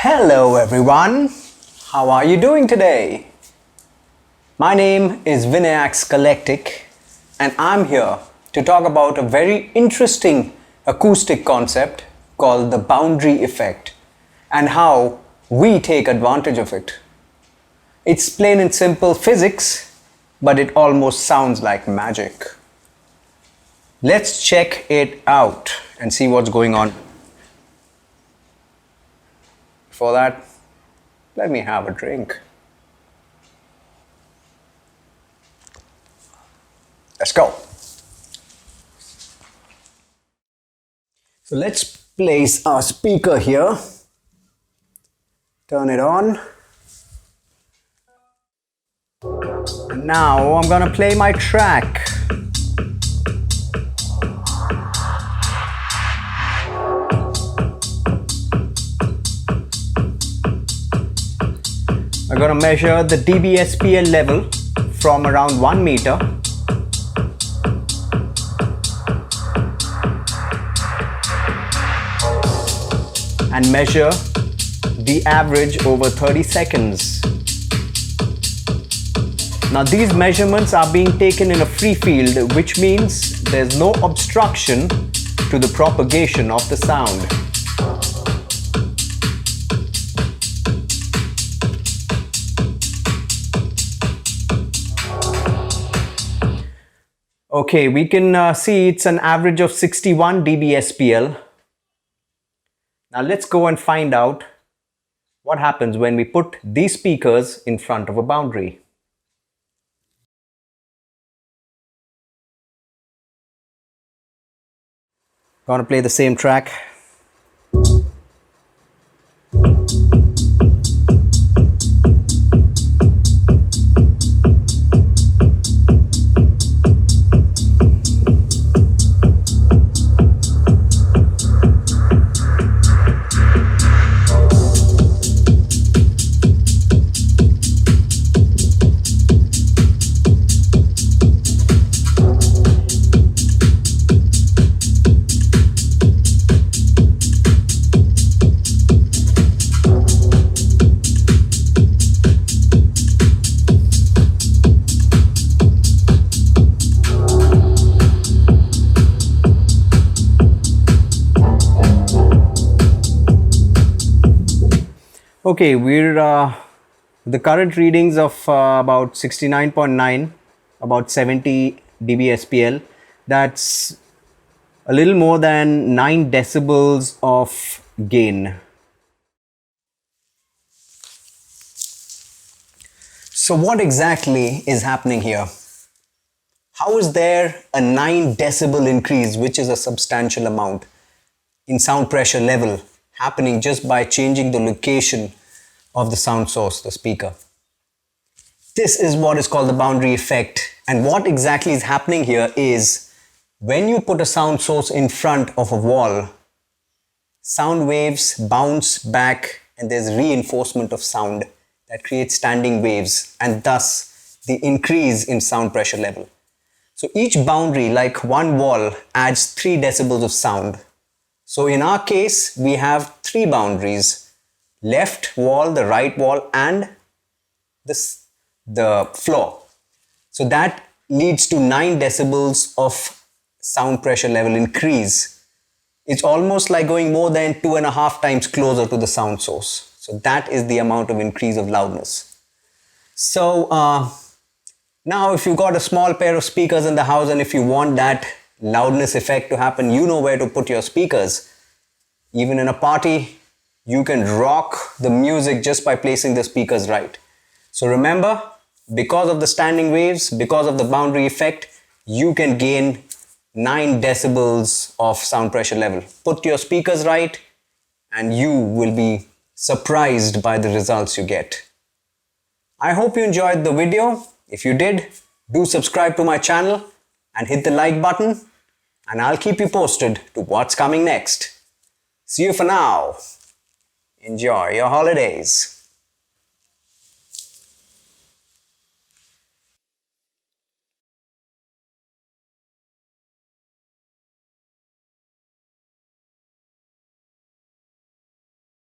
Hello everyone, how are you doing today? My name is Vinayak Sqalektiq and I'm here to talk about a very interesting acoustic concept called the boundary effect and how we take advantage of it. It's plain and simple physics, but it almost sounds like magic. Let's check it out and see what's going on. Before that, let me have a drink. Let's go. So let's place our speaker here. Turn it on. And now I'm gonna play my track. I'm going to measure the dBSPL level from around 1 meter. And measure the average over 30 seconds. Now these measurements are being taken in a free field, which means there's no obstruction to the propagation of the sound. Okay, we can see it's an average of 61 dBSPL. Now let's go and find out what happens when we put these speakers in front of a boundary. Gonna play the same track. Okay, we're the current readings of about 69.9, about 70 dBSPL. That's a little more than 9 decibels of gain. So what exactly is happening here? How is there a 9 decibel increase, which is a substantial amount, in sound pressure level happening just by changing the location of the sound source, the speaker? This is what is called the boundary effect. And what exactly is happening here is when you put a sound source in front of a wall, sound waves bounce back and there's reinforcement of sound that creates standing waves and thus the increase in sound pressure level. So each boundary, like one wall, adds 3 decibels of sound. So in our case, we have 3 boundaries: left wall, the right wall, and the floor. So that leads to 9 decibels of sound pressure level increase. It's almost like going more than 2.5 times closer to the sound source. So that is the amount of increase of loudness. So now if you've got a small pair of speakers in the house and if you want that loudness effect to happen, you know where to put your speakers. Even in a party, you can rock the music just by placing the speakers right. So remember, because of the standing waves, because of the boundary effect, you can gain 9 decibels of sound pressure level. Put your speakers right and you will be surprised by the results you get. I hope you enjoyed the video. If you did, do subscribe to my channel and hit the like button, and I'll keep you posted to what's coming next. See you for now. Enjoy your holidays.